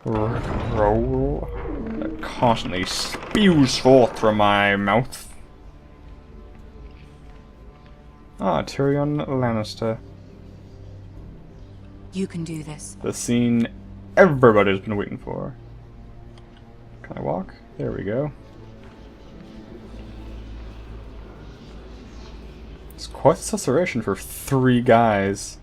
roll that constantly spews forth from my mouth. Ah, Tyrion Lannister. You can do this. The scene everybody's been waiting for. Can I walk? There we go. It's quite a susurration for 3 guys.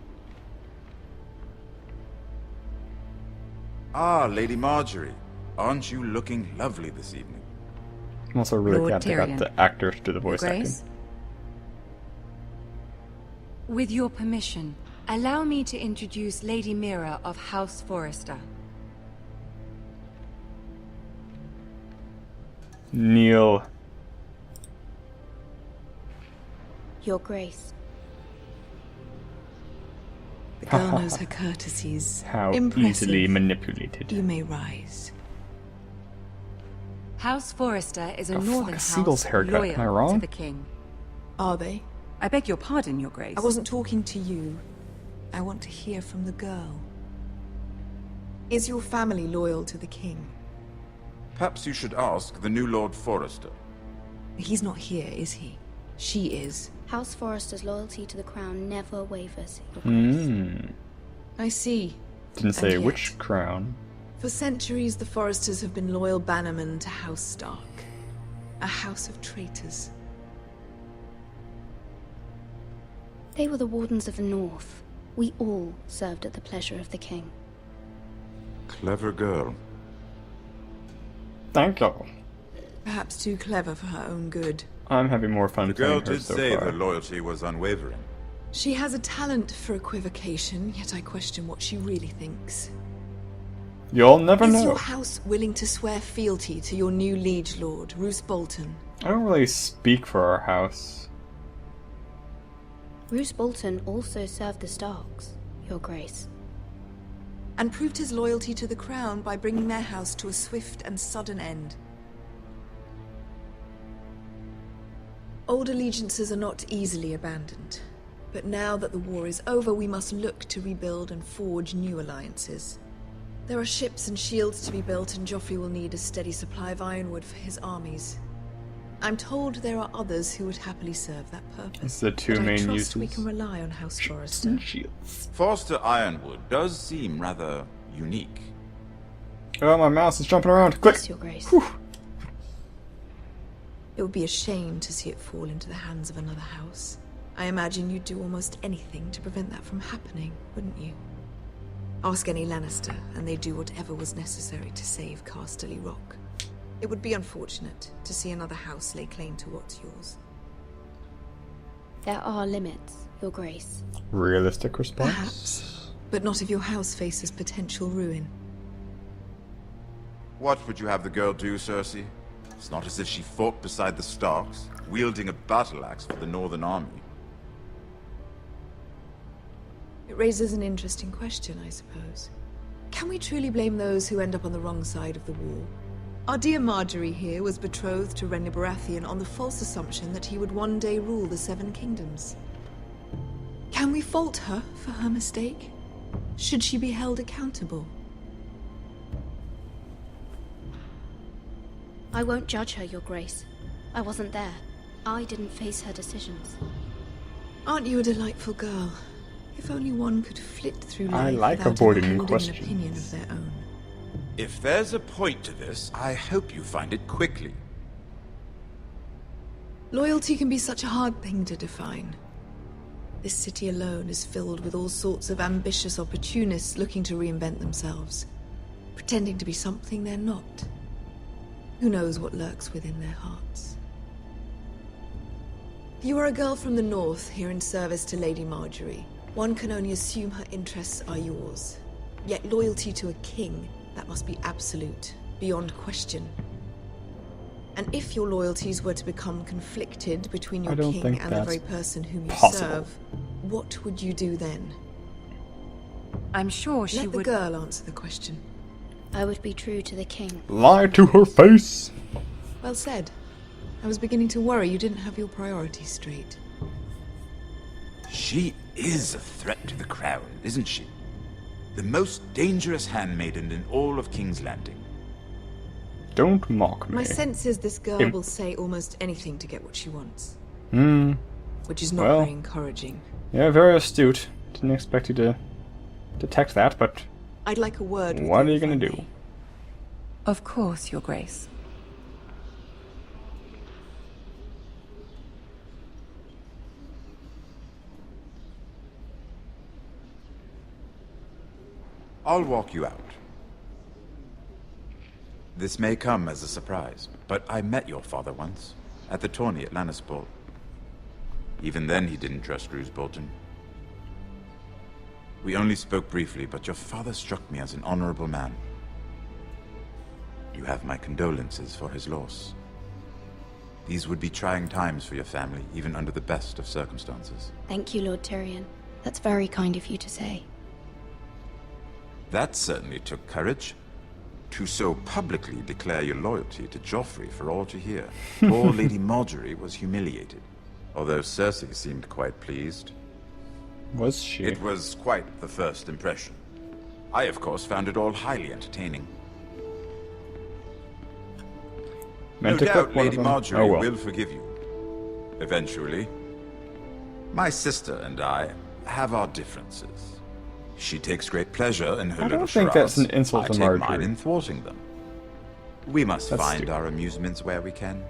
Ah, Lady Marjorie. Aren't you looking lovely this evening? I'm also really Lord glad they got Tyrion. the actor to do the voice acting. Grace? With your permission, allow me to introduce Lady Mira of House Forrester. Neil. Your Grace. The girl knows her courtesies. How Impressive. easily manipulated. You may rise. House Forrester is a Oh, fuck, northern a house seagull's haircut. loyal Am I wrong? to the king. Are they? I beg your pardon, Your Grace. I wasn't talking to you. I want to hear from the girl. Is your family loyal to the king? Perhaps you should ask the new Lord Forrester. He's not here, is he? She is. House Forrester's loyalty to the crown never wavers, Your Grace. I see. Didn't say And which yet, crown. for centuries, the Forresters have been loyal bannermen to House Stark. A house of traitors. They were the Wardens of the North. We all served at the pleasure of the king. Clever girl. Thank you. Perhaps too clever for her own good. I'm having more fun The girl playing her did so say far. her loyalty was unwavering. She has a talent for equivocation, yet I question what she really thinks. You'll never Is know. your house willing to swear fealty to your new liege lord, Roose Bolton? I don't really speak for our house. Roose Bolton also served the Starks, Your Grace. And proved his loyalty to the crown by bringing their house to a swift and sudden end. Old allegiances are not easily abandoned. But now that the war is over, we must look to rebuild and forge new alliances. There are ships and shields to be built, and Joffrey will need a steady supply of ironwood for his armies. I'm told there are others who would happily serve that purpose. It's the 2 but main I trust uses. we can rely on House Forrester. And shields. Forster Ironwood does seem rather unique. Oh, my mouse is jumping around. Click. Yes, Your Grace. Whew. It would be a shame to see it fall into the hands of another house. I imagine you'd do almost anything to prevent that from happening, wouldn't you? Ask any Lannister, and they'd do whatever was necessary to save Casterly Rock. It would be unfortunate to see another house lay claim to what's yours. There are limits, Your Grace. Realistic response. Perhaps, but not if your house faces potential ruin. What would you have the girl do, Cersei? It's not as if she fought beside the Starks, wielding a battle axe for the Northern Army. It raises an interesting question, I suppose. Can we truly blame those who end up on the wrong side of the war? Our dear Marjorie here was betrothed to Renly Baratheon on the false assumption that he would one day rule the Seven Kingdoms. Can we fault her for her mistake? Should she be held accountable? I won't judge her, Your Grace. I wasn't there. I didn't face her decisions. Aren't you a delightful girl? If only one could flit through life I like without avoiding ever holding questions. an opinion of their own. If there's a point to this, I hope you find it quickly. Loyalty can be such a hard thing to define. This city alone is filled with all sorts of ambitious opportunists looking to reinvent themselves, pretending to be something they're not. Who knows what lurks within their hearts? You are a girl from the north, here in service to Lady Marjorie. One can only assume her interests are yours. Yet loyalty to a king, that must be absolute, beyond question. And if your loyalties were to become conflicted between your I don't king think and the that's very person whom you possible. serve, what would you do then? I'm sure she Let the would. girl answer the question. I would be true to the king. Lie to her face. Well said. I was beginning to worry you didn't have your priorities straight. She is a threat to the crown, isn't she? The most dangerous handmaiden in all of King's Landing. Don't mock me. My sense is this girl will say almost anything to get what she wants. Hmm. Which is not Well. very encouraging. Yeah, very astute. Didn't expect you to detect that, but I'd like a word with what are you if I gonna may. do? Of course, Your Grace. I'll walk you out. This may come as a surprise, but I met your father once, at the tourney at Lannisport. Even then he didn't trust Roose Bolton. We only spoke briefly, but your father struck me as an honorable man. You have my condolences for his loss. These would be trying times for your family, even under the best of circumstances. Thank you, Lord Tyrion. That's very kind of you to say. That certainly took courage. To so publicly declare your loyalty to Joffrey for all to hear. Poor Lady Marjorie was humiliated, although Cersei seemed quite pleased. Was she? It was quite the first impression. I, of course, found it all highly entertaining. No Meant to doubt clip one of Lady them. Marjorie Oh well. will forgive you. Eventually. My sister and I have our differences. She takes great pleasure in her I little don't think that's charades. an insult I to take Marjorie. mine in thwarting them. We must That's find stupid. our amusements where we can.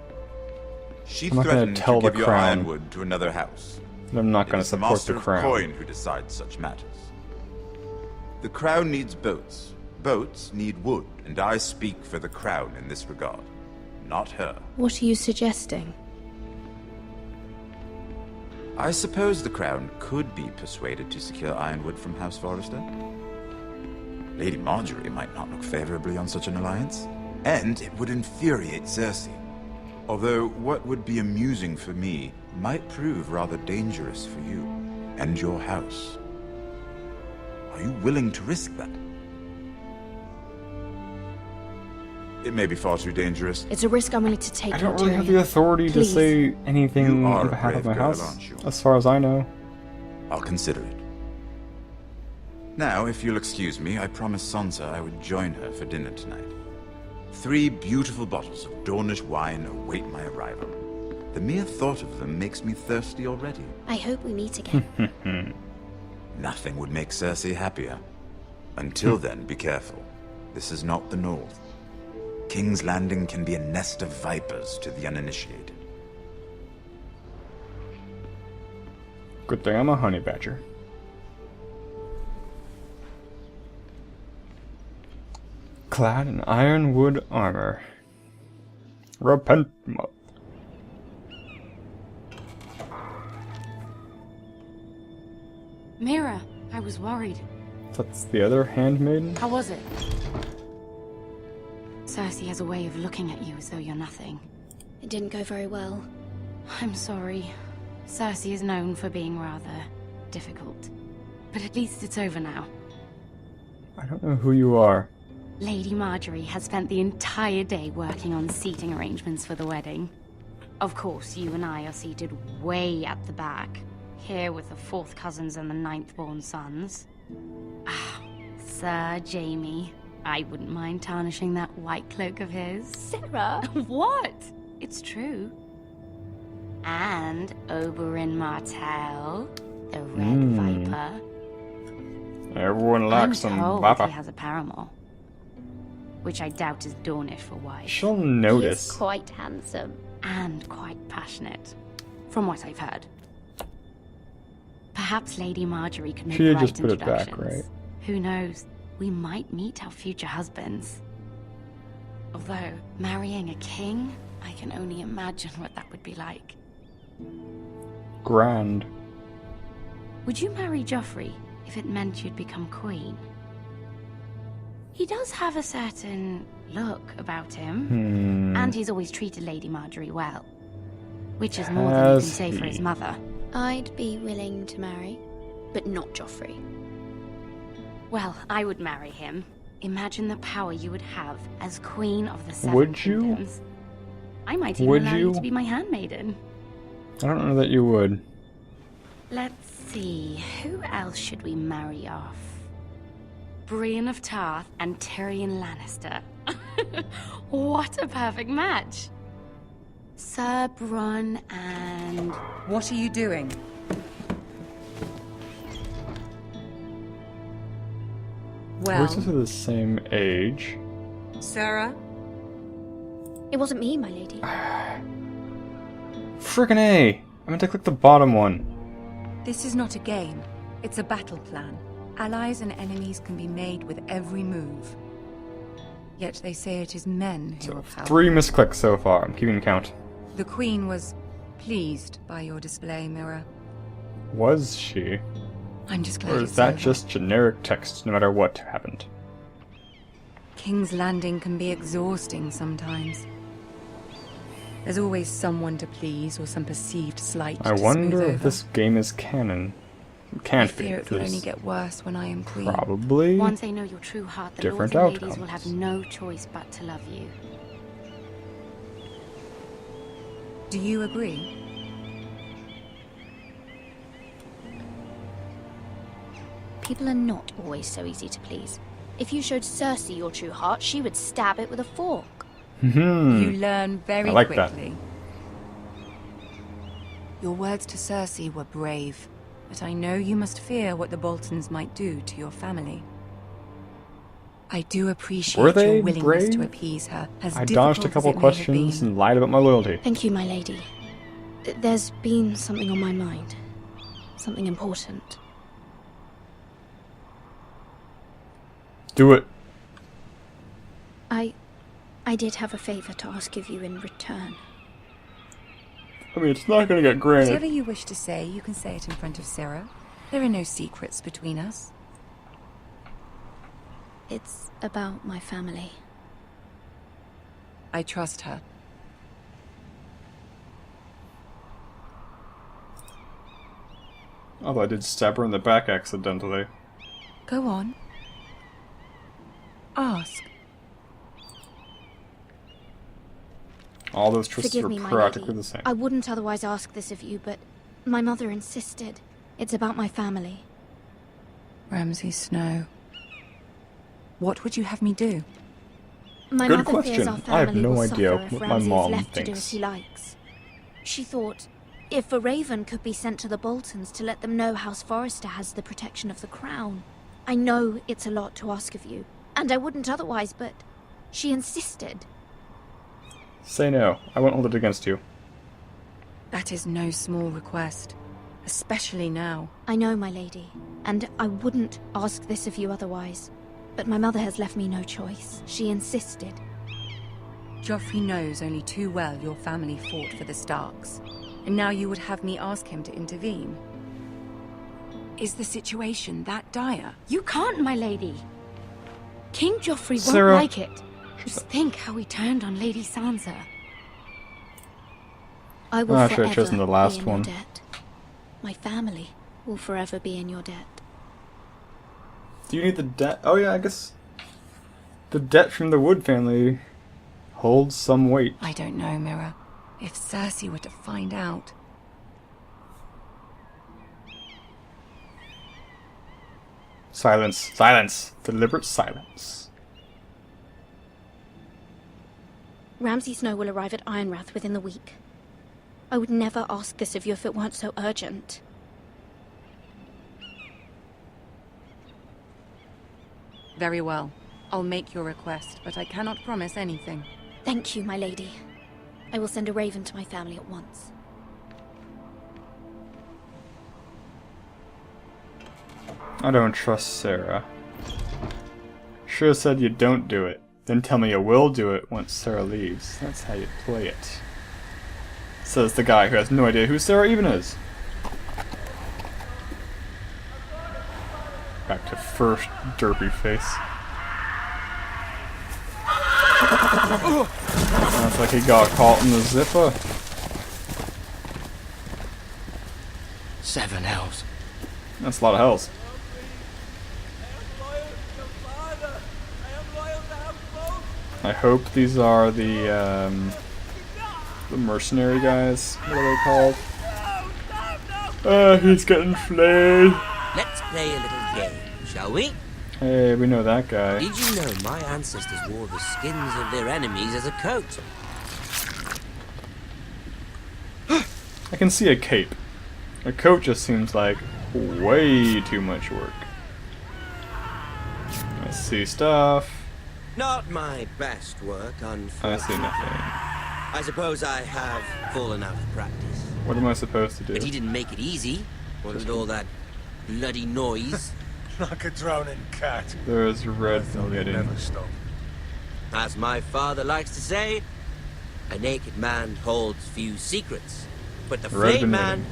She I'm not gonna threatened to tell the give your crown. ironwood to another house. I'm not It going to is the support master the of crown. coin who decides such matters. The crown needs boats. Boats need wood, and I speak for the crown in this regard, not her. What are you suggesting? I suppose the crown could be persuaded to secure ironwood from House Forrester. Lady Marjorie might not look favorably on such an alliance, and it would infuriate Cersei. Although what would be amusing for me might prove rather dangerous for you and your house. Are you willing to risk that? It may be far too dangerous. It's a risk I'm willing to take, I don't Lord really have Tyrion. the authority Please. to say anything You are on a behalf of my brave girl, house, aren't you? as far as I know. I'll consider it. Now, if you'll excuse me, I promised Sansa I would join her for dinner tonight. 3 beautiful bottles of Dornish wine await my arrival. The mere thought of them makes me thirsty already. I hope we meet again. Nothing would make Cersei happier. Until then, be careful. This is not the North. King's Landing can be a nest of vipers to the uninitiated. Good thing I'm a honey badger. Clad in ironwood armor. Repent. Mira, I was worried. That's the other handmaiden? How was it? Cersei has a way of looking at you as though you're nothing. It didn't go very well. I'm sorry. Cersei is known for being rather difficult. But at least it's over now. I don't know who you are. Lady Marjorie has spent the entire day working on seating arrangements for the wedding. Of course, you and I are seated way at the back, here with the 4th cousins and the 9th-born sons. Ah, Sir Jaime. I wouldn't mind tarnishing that white cloak of his. Sarah! What? It's true. And Oberyn Martell, the Red Viper. Everyone likes I'm some told baba. he has a paramour, which I doubt is Dornish for wife, She'll He is notice. quite handsome. and quite passionate, from what I've heard. Perhaps Lady Marjorie could make She the did right just put it back, introductions. right? Who knows? We might meet our future husbands. Although, marrying a king, I can only imagine what that would be like. Grand. Would you marry Joffrey if it meant you'd become queen? He does have a certain look about him, and he's always treated Lady Marjorie well. Which is more than you can Has say for his he? mother. I'd be willing to marry, but not Joffrey. Well, I would marry him. Imagine the power you would have as queen of the 7 Would you? kingdoms. I might even Would allow you? you to be my handmaiden. I don't know that you would. Let's see, who else should we marry off? Brienne of Tarth and Tyrion Lannister. What a perfect match. Sir Bronn and... What are you doing? Well, We're are the same age. Sarah? It wasn't me, my lady. Frickin' A! I meant to click the bottom one. This is not a game. It's a battle plan. Allies and enemies can be made with every move. Yet they say it is men who are powerful. 3 misclicks so far. I'm keeping count. The Queen was pleased by your display, Mira. Was she? I'm just glad Or it's is that over. just generic text no matter what happened? King's Landing can be exhausting sometimes. There's always someone to please or some perceived slight I to wonder smooth if over. this game is canon. It I can't be. fear it will only There's get worse when I am Queen. probably. Once they know your true heart, the different lords and ladies will outcomes. have no choice but to love you. Do you agree? People are not always so easy to please. If you showed Cersei your true heart, she would stab it with a fork. You learn very I like that. quickly. Your words to Cersei were brave, but I know you must fear what the Boltons might do to your family. I do appreciate Were they your willingness to brave? appease her, as I difficult dodged a as couple it may have questions been. and lied about my loyalty. Thank you, my lady. There's been something on my mind. Something important. Do it. I did have a favor to ask of you in return. I mean, it's not gonna get Whatever granted. you wish to say, you can say it in front of Sarah. There are no secrets between us. It's about my family. I trust her. Although I did stab her in the back accidentally. Go on. Ask. All those twists Forgive were me, my practically lady. the same. I wouldn't otherwise ask this of you, but my mother insisted. It's about my family. Ramsay Snow. What would you have me do? My Good mother fears question. our I have family no will idea suffer if what my Ramsay mom is left to do thinks. as he likes. She thought, if a raven could be sent to the Boltons to let them know House Forrester has the protection of the crown. I know it's a lot to ask of you, and I wouldn't otherwise, but she insisted. Say no. I won't hold it against you. That is no small request, especially now. I know, my lady, and I wouldn't ask this of you otherwise. But my mother has left me no choice. She insisted. Joffrey knows only too well your family fought for the Starks, and now you would have me ask him to intervene. Is the situation that dire? You can't, my lady. King Joffrey won't Sarah. like it. Just think how he turned on Lady Sansa. I will I should forever have chosen the last be in one. your debt. My family will forever be in your debt. Do you need the debt? Oh yeah, I guess the debt from the Wood family holds some weight. I don't know, Mira. If Cersei were to find out... Silence. Silence. Deliberate silence. Ramsay Snow will arrive at Ironrath within the week. I would never ask this of you if it weren't so urgent. Very well. I'll make your request, but I cannot promise anything. Thank you, my lady. I will send a raven to my family at once. I don't trust Sarah. Should have said you don't do it. Then tell me you will do it once Sarah leaves. That's how you play it. Says the guy who has no idea who Sarah even is. Back to first derpy face. Sounds like he got caught in the zipper. 7 hells. That's a lot of hells. I hope these are the mercenary guys. What are they called? He's getting flayed. Let's play a little game, shall we? Hey, we know that guy. Did you know my ancestors wore the skins of their enemies as a coat? I can see a cape. A coat just seems like way too much work. I see stuff. Not my best work, I unfortunately. see nothing. I suppose I have fallen out of practice. What am I supposed to do? But he didn't make it easy. Wasn't all that bloody noise. Like a drowning cat. There's red Thought it'd knitting. never stop. As my father likes to say, a naked man holds few secrets. But the Red flayed knitting. man,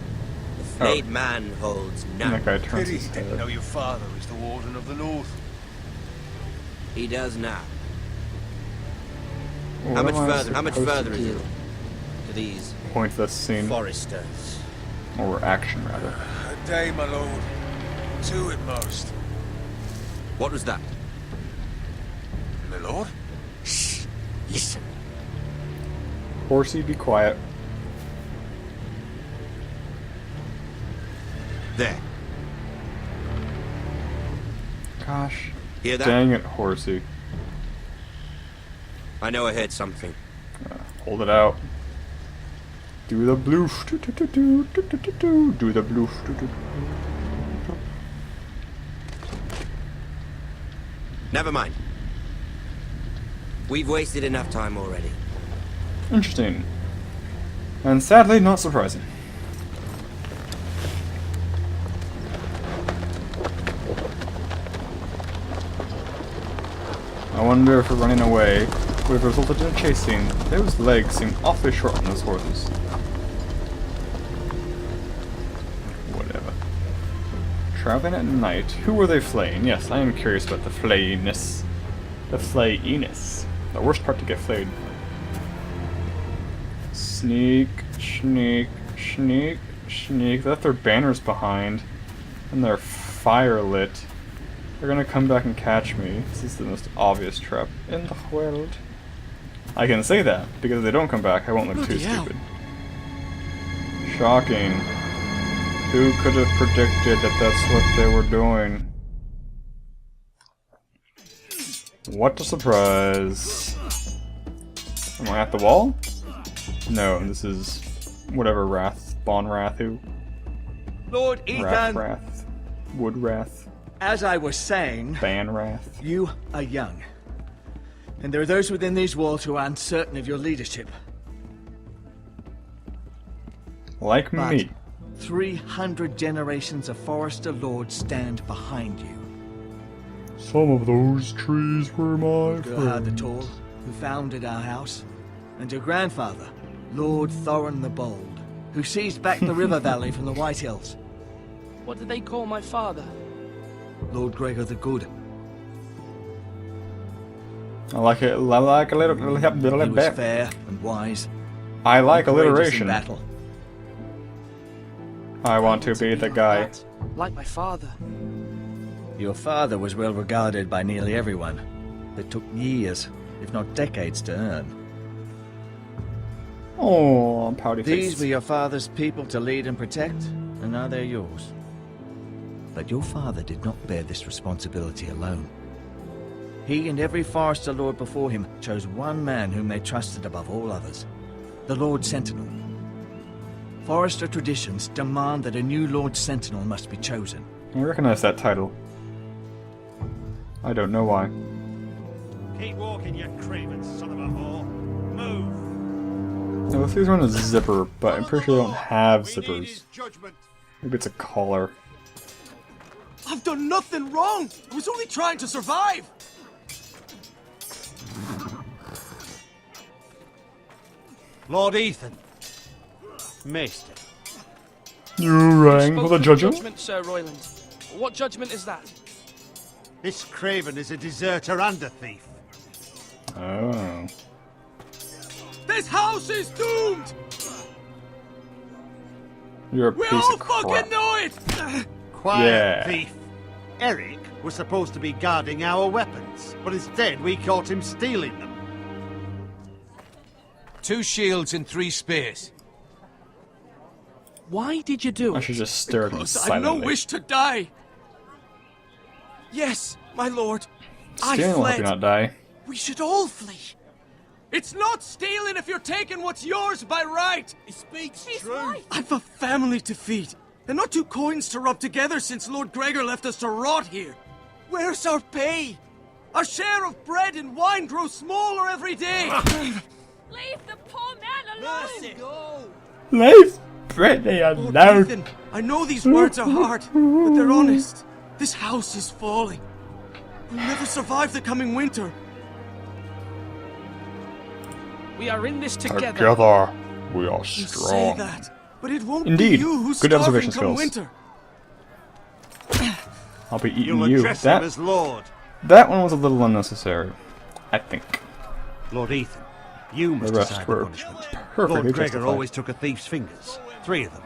the flayed man holds And none. that guy turns Pity his he didn't know head. your father is the Warden of the North. He does now. What How much am I further supposed to is do? it to these Pointless scene. foresters? Or action, rather. A day, my lord. 2 at most. What was that? My lord? Shh! Listen. Horsey, be quiet. There. Gosh. Hear that? Dang it, Horsey. I know I heard something. Hold it out. Do the bloof. Do the bloof. Never mind. We've wasted enough time already. Interesting. And sadly, not surprising. I wonder if we're running away would have resulted in a chase scene. Those legs seem awfully short on those horses. Whatever. Traveling at night. Who were they flaying? Yes, I am curious about the flayiness. The flayiness. The worst part to get flayed. Sneak, sneak, sneak, sneak. They left their banners behind. And they're fire lit. They're gonna come back and catch me. This is the most obvious trap in the world. I can say that, because if they don't come back, I won't look too stupid. Shocking. Who could have predicted that that's what they were doing? What a surprise. Am I at the wall? No, this is whatever Wrath, Bonwrath, who? Lord Ethan, Wrath, Woodwrath, as I was saying, Banwrath. you are young. And there are those within these walls who are uncertain of your leadership. Like But me. 300 generations of Forester Lords stand behind you. Some of those trees were my Gerhard the Tall, who founded our house, and your grandfather, Lord Thorin the Bold, who seized back the river valley from the White Hills. What did they call my father? Lord Gregor the Good. I like it. I like a little He was bit. fair and wise. I like courageous in alliteration. battle. I want to be the guy. That, like my father. Your father was well regarded by nearly everyone. It took years, if not decades, to earn. Oh, pouty face. These were your father's people to lead and protect, and now they're yours. But your father did not bear this responsibility alone. He and every Forester Lord before him chose one man whom they trusted above all others, the Lord Sentinel. Forester traditions demand that a new Lord Sentinel must be chosen. I recognize that title. I don't know why. Keep walking, you craven son of a whore. Move. Now, if these are on a zipper, but I'm pretty sure they don't have zippers. Judgment. Maybe it's a collar. I've done nothing wrong! I was only trying to survive! Lord Ethan. Maester. You rang for Spoke the of judgment? judgment, Sir Royland. What judgment is that? This craven is a deserter and a thief. Oh. This house is doomed! You're a We piece all of crap. fucking know it! Quiet, Yeah. thief. Eric was supposed to be guarding our weapons, but instead we caught him stealing them. 2 shields and 3 spears. Why did you do I it? should just stare at him Because I've no silently. wish to die! Yes, My lord, Stealing will help you not die. We should all flee. It's not stealing if you're taking what's yours by right. He speaks true. I've a family to feed, and not two coins to rub together since Lord Gregor left us to rot here. Where's our pay? Our share of bread and wine grows smaller every day. Leave the poor man alone! Mercy, go. Leave Brittany Lord alone. Ethan, I know these words are hard, but they're honest. This house is falling. We'll never survive the coming winter. We are in this together. Together, we are You say strong. that, but it won't Indeed. be you who's Good starving observation come skills. winter. I'll be eating You'll you. address him as Lord. That one was a little unnecessary, I think. Lord Ethan, you must The rest decide the were punishment. perfectly Lord Gregor justified. always took a thief's fingers. 3 of them.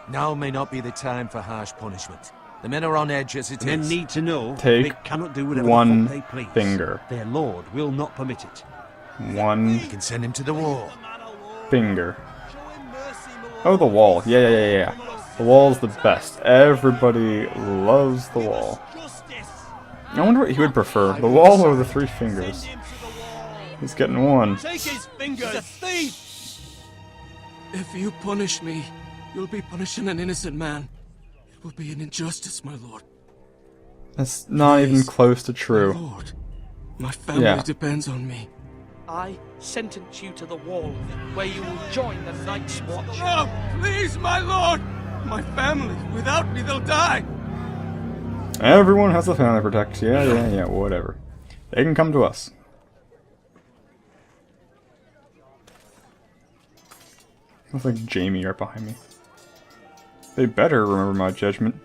Now may not be the time for harsh punishment. The men are on edge as it Men is. need to know Take they cannot do whatever one the fuck they please. finger. Their Lord will not permit it. One You can send him to the wall. finger. Oh, the wall. Yeah. The wall's the best. Everybody loves the wall. I wonder what he would prefer, the wall or the 3 fingers. He's getting one. Take his fingers! He's a thief! If you punish me, you'll be punishing an innocent man. It will be an injustice, my lord. That's not even close to true. Lord, my family Yeah. depends on me. I sentence you to the wall, where you will join the Night's Watch. Oh, please, my lord! My family, without me, they'll die! Everyone has a family to protect. Yeah, whatever. They can come to us. Looks like Jamie right behind me. They better remember my judgment.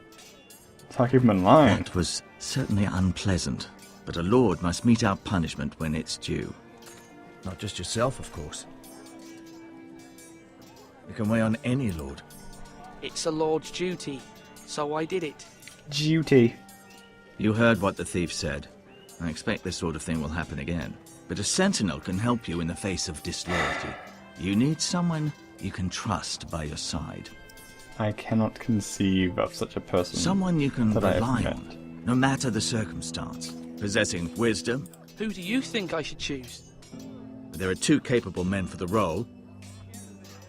That's how I keep them in line. That was certainly unpleasant, but a lord must mete out punishment when it's due. Not just yourself, of course. You can weigh on any lord. It's a lord's duty, so I did it. Duty. You heard what the thief said. I expect this sort of thing will happen again. But a sentinel can help you in the face of disloyalty. You need someone you can trust by your side. I cannot conceive of such a person. Someone you can that I have rely met. on, no matter the circumstance. Possessing wisdom. Who do you think I should choose? There are 2 capable men for the role.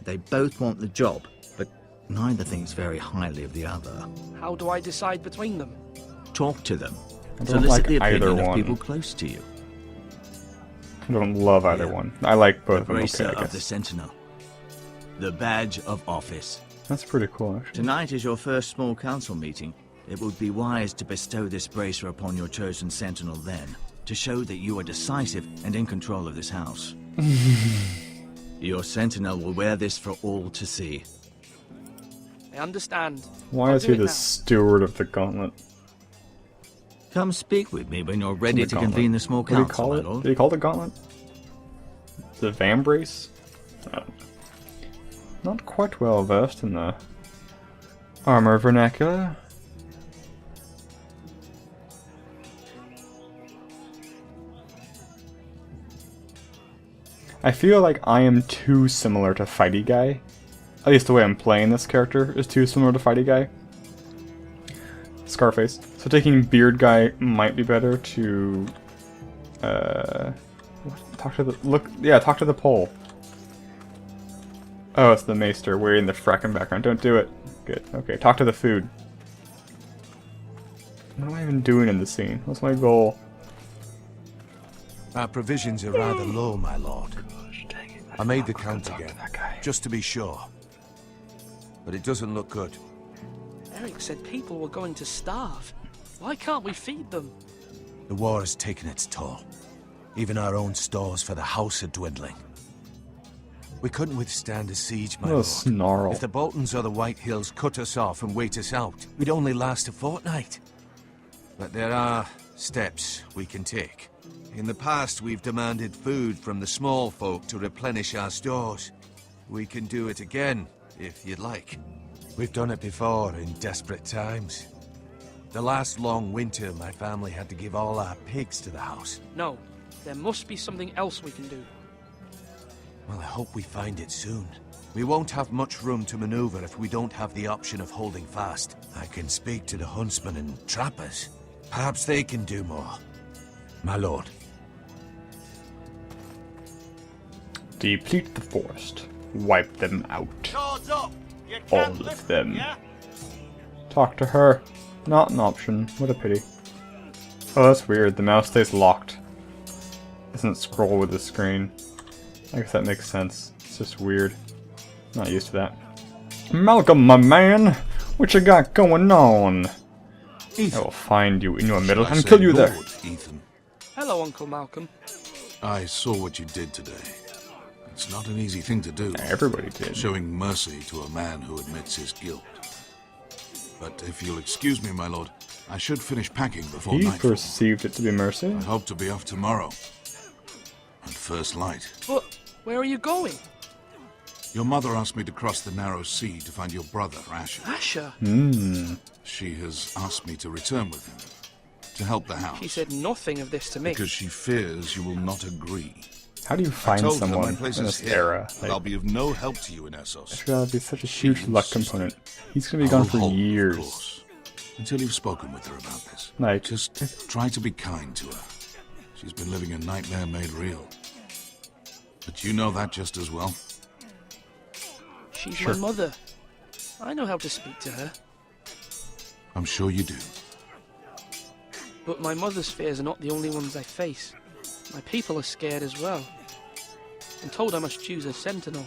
They both want the job, but neither thinks very highly of the other. How do I decide between them? Talk to them. I don't Solicit like the either opinion of one. people close to you. I don't love either one. I like both of them. Bracer Okay, I of the guess. Sentinel. The badge of office. That's pretty cool, actually. Tonight is your first small council meeting. It would be wise to bestow this bracer upon your chosen sentinel then, to show that you are decisive and in control of this house. Your sentinel will wear this for all to see. I understand. Why I'll is do he it the now. steward of the gauntlet? Come speak with me when you're ready The to gauntlet. convene the small What do you council, call my it? lord. Did he call it the gauntlet? The vambrace? Oh. Not quite well versed in the armor vernacular. I feel like I am too similar to Fighty Guy. At least the way I'm playing this character is too similar to Fighty Guy. Scarface. So taking Beard Guy might be better to talk to the talk to the pole. Oh, it's the maester wearing the fracking background. Don't do it. Good. Okay, talk to the food. What am I even doing in this scene? What's my goal? Our provisions are rather low, my lord. I made the count again, just to be sure. But it doesn't look good. Eric said people were going to starve. Why can't we feed them? The war has taken its toll. Even our own stores for the house are dwindling. We couldn't withstand a siege, my What a lord. snarl. If the Boltons or the White Hills cut us off and wait us out, we'd only last a fortnight. But there are steps we can take. In the past, we've demanded food from the small folk to replenish our stores. We can do it again, if you'd like. We've done it before in desperate times. The last long winter, my family had to give all our pigs to the house. No, there must be something else we can do. Well, I hope we find it soon. We won't have much room to maneuver if we don't have the option of holding fast. I can speak to the huntsmen and trappers. Perhaps they can do more. My lord. Deplete the forest. Wipe them out. Doors up. You All can't of lift them. yeah? Talk to her. Not an option. What a pity. Oh, that's weird. The mouse stays locked. Doesn't scroll with the screen. I guess that makes sense. It's just weird. Not used to that. Malcolm, my man! What you got going on? Ethan. I will find you in your middle Shall I and say kill you there. Lord, Ethan. Hello, Uncle Malcolm. I saw what you did today. It's not an easy thing to do. Everybody did. Showing mercy to a man who admits his guilt. But if you'll excuse me, my lord, I should finish packing before He nightfall. perceived it to be mercy. I hope to be off tomorrow. At first light. But where are you going? Your mother asked me to cross the narrow sea to find your brother, Asher. Asher? She has asked me to return with him. To help the house. She said nothing of this to me. Because she fears you will not agree. How do you find I told her someone my in place this is here, era? but I'll be of no help to you in Essos. It's gotta be such a huge luck component. He's gonna be I gone will for hold, of years. course, until you've spoken with her about this. Like, just try to be kind to her. She's been living a nightmare made real. But you know that just as well. She's Sure. my mother. I know how to speak to her. I'm sure you do. But my mother's fears are not the only ones I face. My people are scared as well. I'm told I must choose a sentinel.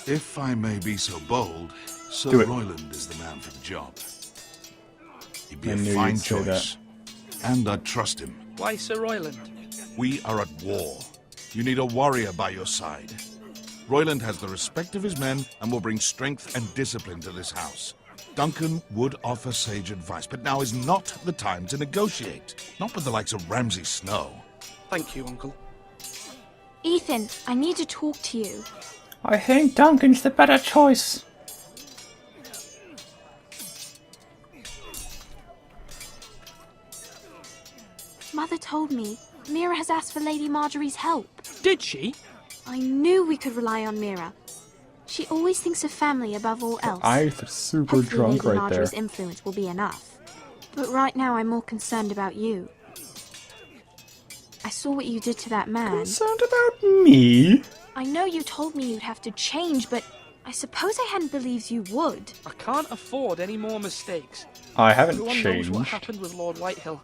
If I may be so bold, Sir Do it. Royland is the man for the job. He'd be I a knew fine you'd say choice. And I'd trust him. Why Sir Royland? We are at war. You need a warrior by your side. Royland has the respect of his men and will bring strength and discipline to this house. Duncan would offer sage advice, but now is not the time to negotiate. Not with the likes of Ramsay Snow. Thank you, Uncle. Ethan, I need to talk to you. I think Duncan's the better choice. Mother told me Mira has asked for Lady Marjorie's help. Did she? I knew we could rely on Mira. She always thinks of family above all else. Eyes are super Hopefully drunk Lady right there. Marjorie's influence will be enough. But right now I'm more concerned about you. I saw what you did to that man. Concerned about me? I know you told me you'd have to change, but I suppose I hadn't believed you would. I can't afford any more mistakes. I haven't Everyone knows what changed. happened with Lord Whitehill.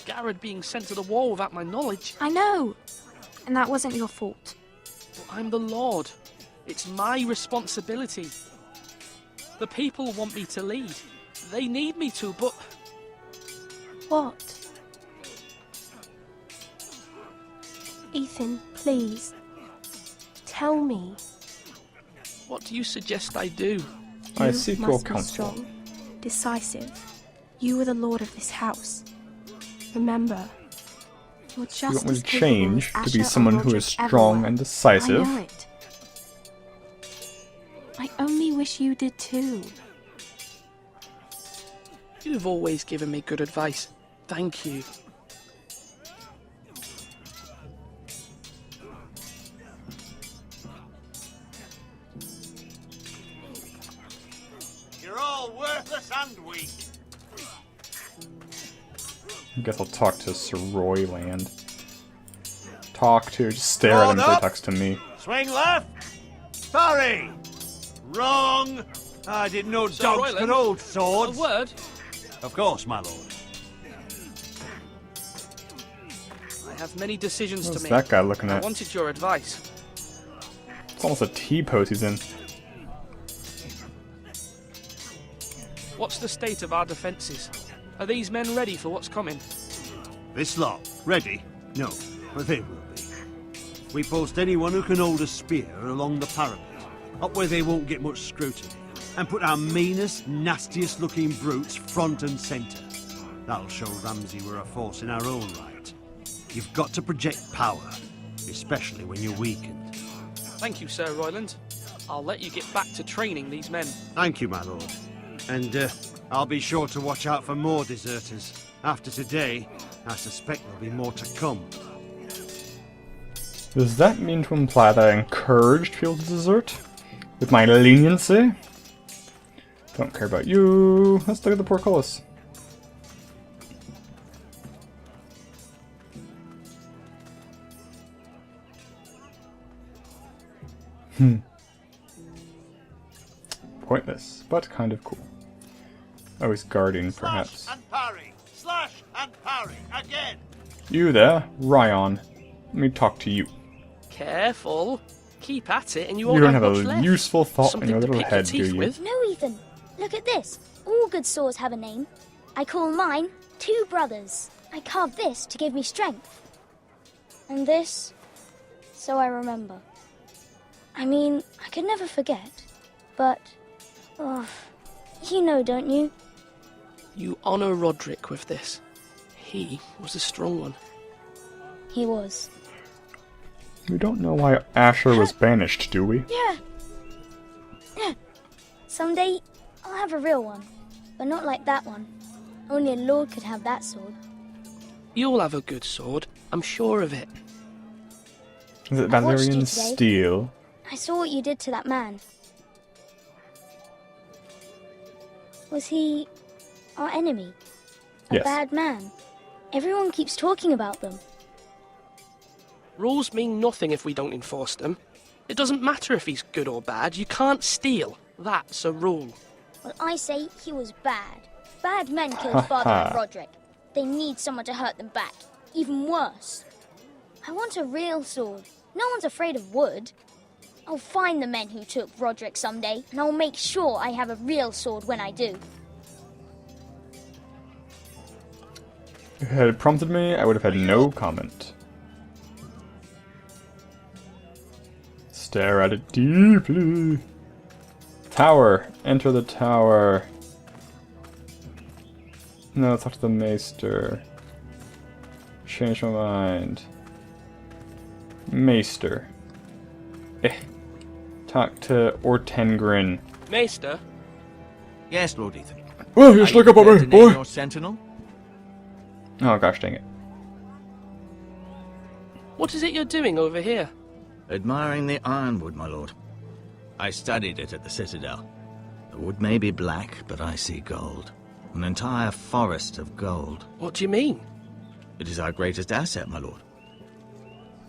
Garrett being sent to the war without my knowledge. I know. And that wasn't your fault. But I'm the Lord. It's my responsibility. The people want me to lead. They need me to, but... What? Ethan, please. Tell me. What do you suggest I do? I You seek your must be counsel. strong, decisive. You are the lord of this house. Remember, you're just You want me as to capable change as to be Asher someone or who Roderick is ever strong were. and decisive? I know it. I only wish you did too. You've always given me good advice. Thank you. You're all worthless and weak. I guess I'll talk to Sir Royland. Talk to, just stare at him Hold until he up. talks to me. Swing left. Sorry. Wrong. I didn't know Sir dogs Royland, could hold A swords. word? Of course, my lord. I have many decisions What's to make. that guy looking I at? wanted your advice. It's almost a T-pose he's in. What's the state of our defences? Are these men ready for what's coming? This lot, ready? No, but they will be. We post anyone who can hold a spear along the parapet, up where they won't get much scrutiny, and put our meanest, nastiest looking brutes front and centre. That'll show Ramsay we're a force in our own right. You've got to project power, especially when you're weakened. Thank you, Sir Royland. I'll let you get back to training these men. Thank you, my lord. And I'll be sure to watch out for more deserters. After today, I suspect there'll be more to come. Does that mean to imply that I encouraged people to desert? With my leniency? Don't care about you. Let's look at the portcullis. Pointless, but kind of cool. Oh, he's guarding, perhaps. Slash and parry. Slash and parry. Again. You there, Ryan. Let me talk to you. Careful. Keep at it and you You won't don't have much a left. useful thought Something in your to little pick your head, do teeth you? with. No, Ethan. Look at this. All good swords have a name. I call mine Two Brothers. I carved this to give me strength. And this, so I remember. I mean, I could never forget. But, oh, you know, don't you? You honor Roderick with this. He was a strong one. He was. We don't know why Asher was banished, do we? Yeah. Someday, I'll have a real one. But not like that one. Only a lord could have that sword. You'll have a good sword. I'm sure of it. Is it I watched Valyrian you today. steel? I saw what you did to that man. Was he our enemy? A Yes. bad man? Everyone keeps talking about them. Rules mean nothing if we don't enforce them. It doesn't matter if he's good or bad. You can't steal. That's a rule. Well, I say he was bad. Bad men killed Father and Roderick. They need someone to hurt them back. Even worse. I want a real sword. No one's afraid of wood. I'll find the men who took Roderick someday, and I'll make sure I have a real sword when I do. If it had prompted me, I would have had no comment. Stare at it deeply. Tower. Enter the tower. No, let's talk to the Maester. Change my mind. Maester. Talk to Ortengrin. Maester? Yes, Lord Ethan. Oh, you snuck up on me, boy! Your sentinel? Oh gosh, dang it. What is it you're doing over here? Admiring the ironwood, my lord. I studied it at the Citadel. The wood may be black, but I see gold. An entire forest of gold. What do you mean? It is our greatest asset, my lord.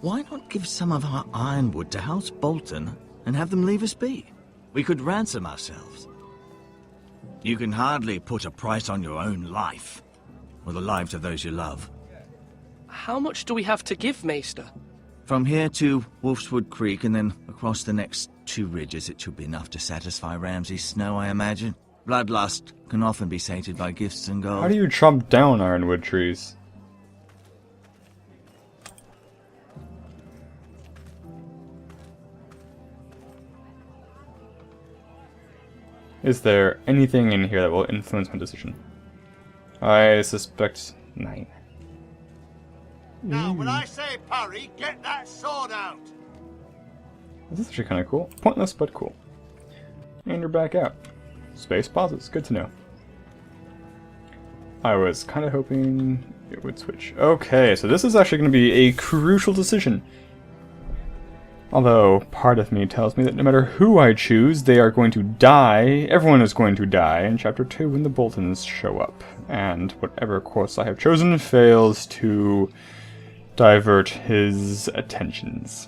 Why not give some of our ironwood to House Bolton and have them leave us be? We could ransom ourselves. You can hardly put a price on your own life, or the lives of those you love. How much do we have to give, Maester? From here to Wolfswood Creek and then across the next 2 ridges, it should be enough to satisfy Ramsay Snow, I imagine. Bloodlust can often be sated by gifts and gold. How do you chop down ironwood trees? Is there anything in here that will influence my decision? I suspect 9. Now, when I say parry, get that sword out. This is actually kind of cool. Pointless, but cool. And you're back out. Space pauses. Good to know. I was kind of hoping it would switch. Okay, so this is actually going to be a crucial decision. Although, part of me tells me that no matter who I choose, they are going to die. Everyone is going to die in Chapter 2 when the Boltons show up. And whatever course I have chosen fails to divert his attentions.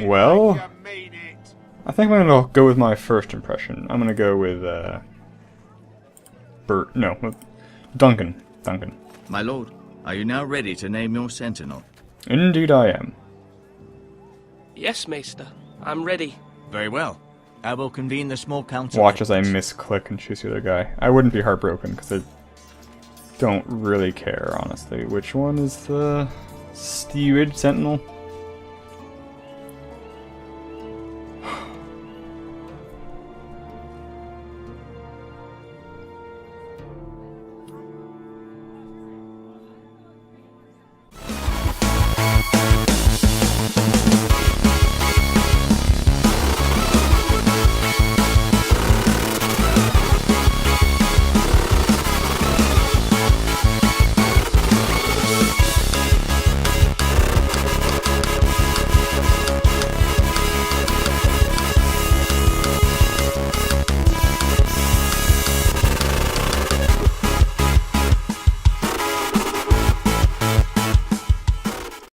Well, Like you mean it. I think I'm going to go with my first impression. I'm going to go with, with Duncan. My lord, are you now ready to name your sentinel? Indeed I am. Yes, Maester. I'm ready. Very well. I will convene the small council. Watch as I misclick and choose the other guy. I wouldn't be heartbroken, because I don't really care, honestly. Which one is the Steward Sentinel?